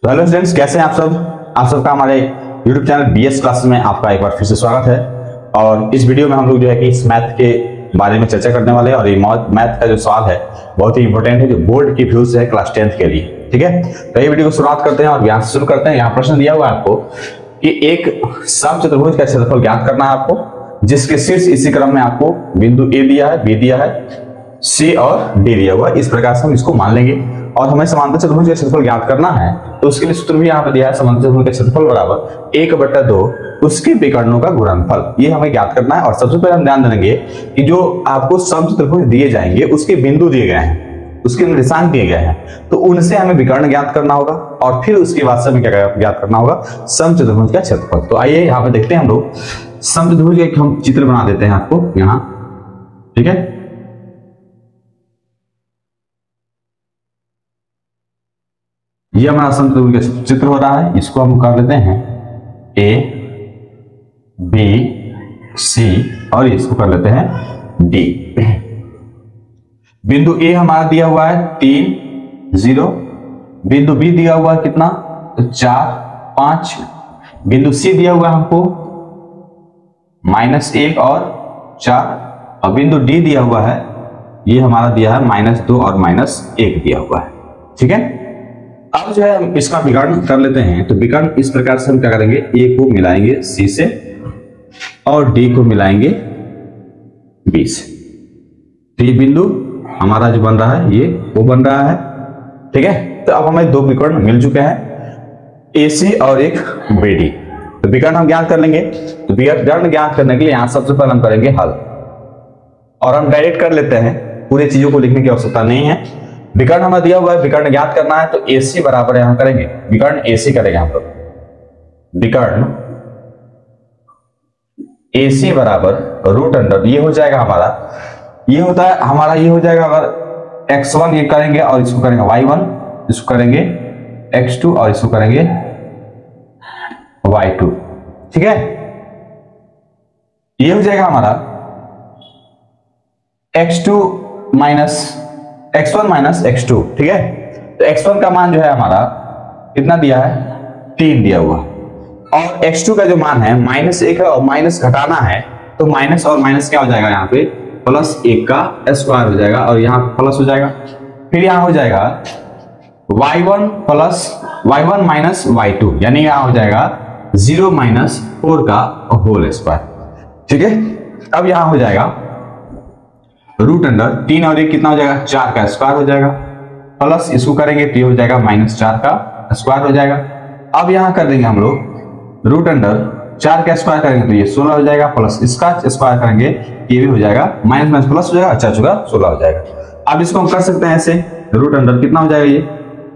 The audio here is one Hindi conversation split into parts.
तो हेलो स्टूडेंट्स, कैसे हैं आप सब? आप सबका हमारे YouTube चैनल BS क्लासेस में आपका एक बार फिर से स्वागत है। और इस वीडियो में हम लोग जो है कि इस मैथ के बारे में चर्चा करने वाले हैं। और ये मैथ का जो सवाल है बहुत ही इंपॉर्टेंट है, जो बोर्ड की व्यू से है क्लास 10th के लिए। ठीक है, तो ये वीडियो को शुरुआत करते हैं और यहाँ से शुरू करते हैं। यहाँ प्रश्न दिया हुआ है आपको कि एक समचतुर्भुज का क्षेत्रफल ज्ञात करना है आपको, जिसके शीर्ष इसी क्रम में आपको बिंदु A दिया है, B दिया है, C और D दिया हुआ है। इस प्रकार से हम इसको मान लेंगे और हमें समांतर चतुर्भुज का क्षेत्रफल ज्ञात करना है। तो उसके लिए सूत्र भी यहाँ पे दिया है, समांतर चतुर्भुज का क्षेत्रफल बराबर 1/2 उसके विकर्णों का गुणनफल। ये हमें ज्ञात करना है। और सबसे पहले हम ध्यान देंगे कि जो आपको समचतुर्भुज दिए जाएंगे उसके बिंदु दिए गए हैं, उसके निर्देशांक दिए गए हैं, तो उनसे हमें विकर्ण ज्ञात करना होगा और फिर उसके बाद से हमें क्या ज्ञात करना होगा, समचतुर्भुज का क्षेत्रफल। तो आइए यहाँ पे देखते हैं हम लोग समचतुर्भुज का हम चित्र बना देते हैं आपको यहाँ। ठीक है, ये हमारा समचतुर्भुज का चित्र हो रहा है। इसको हम कर लेते हैं A, B, C और इसको कर लेते हैं D। बिंदु A हमारा दिया हुआ है 3, 0। बिंदु B दिया हुआ है कितना, 4, 5। बिंदु C दिया हुआ है हमको -1 और 4। और बिंदु D दिया हुआ है, ये हमारा दिया है -2 और -1 दिया हुआ है। ठीक है, अब जो है हम इसका विकर्ण कर लेते हैं। तो विकर्ण इस प्रकार से हम क्या करेंगे, A को मिलाएंगे C से और D को मिलाएंगे B से। तो ये बिंदु हमारा जो बन रहा है ये वो बन रहा है। ठीक है, तो अब हमें दो विकर्ण मिल चुके हैं, AC और एक BD। तो विकर्ण हम ज्ञात कर लेंगे। तो विकर्ण ज्ञात करने के लिए यहां सबसे पहले हम करेंगे हल, और हम डायरेक्ट कर लेते हैं, पूरे चीजों को लिखने की आवश्यकता नहीं है। विकर्ण हमें दिया हुआ है, विकर्ण ज्ञात करना है। तो AC बराबर यहां करेंगे, विकर्ण AC करेंगे हम लोग। विकर्ण AC बराबर रूट अंडर, ये हो जाएगा हमारा, ये होता है हमारा, ये हो जाएगा अगर x1 ये करेंगे और इसको करेंगे y1, इसको करेंगे x2 और इसको करेंगे y2। ठीक है, ये हो जाएगा हमारा x1 माइनस x2। ठीक है, तो x1 का मान जो है हमारा कितना दिया है, 3 दिया हुआ, और x2 का जो मान है -1 है और माइनस घटाना है। तो माइनस और माइनस क्या हो जाएगा, यहाँ पे +1 का स्क्वायर हो जाएगा और यहाँ प्लस हो जाएगा। फिर यहाँ हो जाएगा y1 माइनस y2, यानी यहाँ हो जाएगा 0 - 4 का होल स्क्वायर। ठीक है, अब यहाँ हो जाएगा रूट अंडर 3 और 1 कितना हो जाएगा, 4 का स्क्वायर हो जाएगा, प्लस इसको करेंगे तो ये हो जाएगा -4 का स्क्वायर हो जाएगा। अब यहां कर देंगे हम लोग रूट अंडर 4 का स्क्वायर करेंगे तो ये 16 हो जाएगा, प्लस इसका स्क्वायर करेंगे ये भी हो जाएगा, माइनस प्लस हो जाएगा, अच्छा चुका 16 हो जाएगा। अब इसको हम कर सकते हैं ऐसे, रूट अंडर कितना हो जाएगा,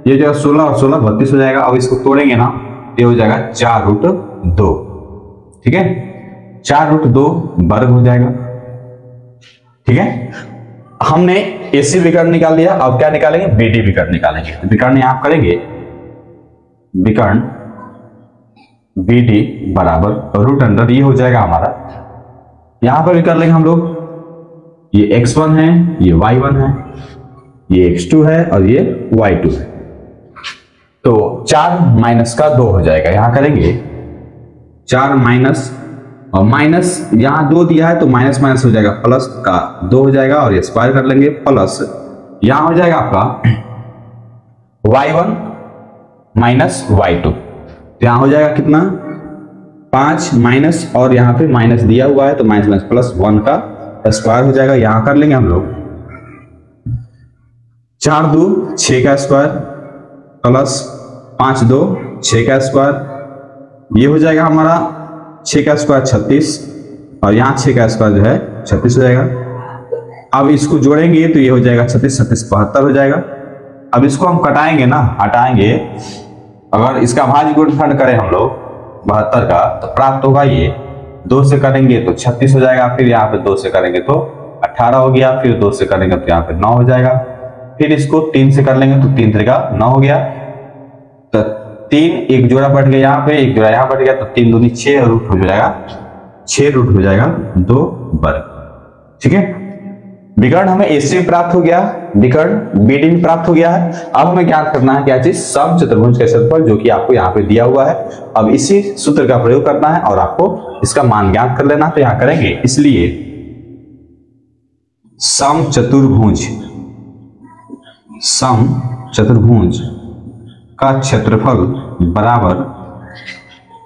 ये जो 16 और 16 32 हो जाएगा। अब इसको तोड़ेंगे ना, ये हो जाएगा 4√2। ठीक है, 4√2 वर्ग हो जाएगा। ठीक है, हमने AC विकर्ण निकाल लिया। अब क्या निकालेंगे, BD विकर्ण निकालेंगे। तो विकर्ण यहां करेंगे, विकर्ण BD बराबर रूट अंडर, ये हो जाएगा हमारा, यहां पर भी कर लेंगे हम लोग, ये x1 है, ये y1 है, ये x2 है और ये y2 है। तो 4 माइनस का 2 हो जाएगा, यहां करेंगे 4 माइनस और माइनस, यहां 2 दिया है तो माइनस माइनस हो जाएगा, प्लस का 2 हो जाएगा और ये स्क्वायर कर लेंगे, प्लस यहां हो जाएगा आपका y1 माइनस y2। तो यहां हो जाएगा कितना, 5 माइनस और यहां पे माइनस दिया हुआ है तो माइनस माइनस प्लस 1 का स्क्वायर हो जाएगा। यहां कर लेंगे हम लोग 4 2 6 का स्क्वायर, प्लस 5 2 6 का स्क्वायर, ये हो जाएगा हमारा 6 का स्क्वायर 36 और यहाँ 6 का स्क्वायर जो है 36 हो जाएगा। अब इसको जोड़ेंगे तो ये हो जाएगा 36 36 72 हो जाएगा। अब इसको हम कटाएंगे ना, हटाएंगे, अगर इसका भाज्य गुणनखंड करें हम लोग 72 का तो प्राप्त होगा, ये 2 से करेंगे तो 36 हो जाएगा, फिर यहाँ पे 2 से करेंगे तो 18 हो गया, फिर 2 से करेंगे तो यहाँ पे 9 हो जाएगा, फिर इसको 3 से कर लेंगे तो 3 3 का 9 हो गया। तो 3 एक जोड़ा बढ़ गया, यहाँ पे एक जोड़ा यहाँ बढ़ गया, तो 3 दूनी 6 रूट हो जाएगा, 6 रूट हो जाएगा 2 वर्ग। ठीक है, विकर्ण हमें AC में प्राप्त हो गया, विकर्ण BD में प्राप्त हो गया है। अब हमें ज्ञात करना है क्या चीज, समचतुर्भुज का क्षेत्रफल, जो कि आपको यहाँ पे दिया हुआ है। अब इसी सूत्र का प्रयोग करना है और आपको इसका मान ज्ञात कर लेना, तो यहाँ करेंगे। इसलिए समचतुर्भुज का क्षेत्रफल बराबर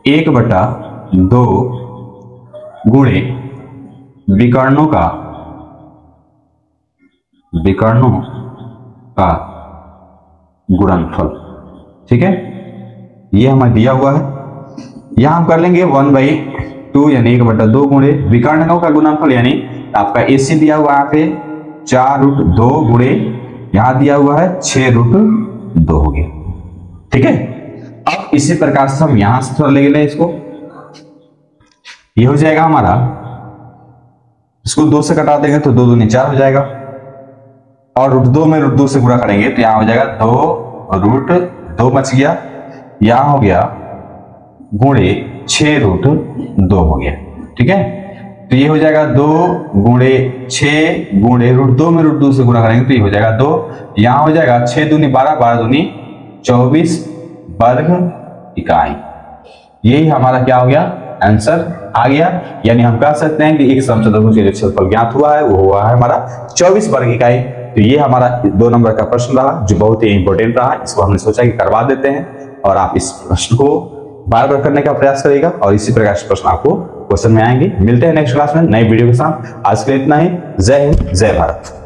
1/2 गुणे विकर्णों का गुणनफल। ठीक है, ये हमें दिया हुआ है। यहां हम कर लेंगे 1/2 यानी 1/2 गुणे विकर्णों का गुणनफल, यानी आपका AC दिया हुआ है यहाँ पे 4√2 गुणे यहां दिया हुआ है 6√2 हो गया। ठीक है, अब इसी प्रकार से हम यहां से थोड़ा ले लें इसको, ये हो जाएगा हमारा, इसको 2 से कटा देंगे तो 2 दूनी 4 हो जाएगा, और √2 में √2 से गुणा करेंगे तो यहां हो जाएगा 2√2 बच गया, यहां हो गया गुणे 6√2 हो गया। ठीक है, तो ये हो जाएगा 2 गुणे 6 गुणे √2 में √2 से गुणा करेंगे तो ये हो जाएगा 2, यहां हो जाएगा 6 दूनी 12, 12 दूनी 24 वर्ग इकाई। यही हमारा क्या हो गया, आंसर आ गया। यानी हम कह सकते हैं कि एक समचतुर्भुज का क्षेत्रफल ज्ञात हुआ है, वो हुआ है हमारा 24 वर्ग इकाई। तो ये हमारा 2 नंबर का प्रश्न रहा, जो बहुत ही इंपॉर्टेंट रहा। इसको हमने सोचा कि करवा देते हैं, और आप इस प्रश्न को बार बार करने का प्रयास करिएगा, और इसी प्रकार से प्रश्न आपको क्वेश्चन में आएंगे। मिलते हैं नेक्स्ट क्लास में नई वीडियो के साथ। आज के लिए इतना ही। जय हिंद, जय भारत।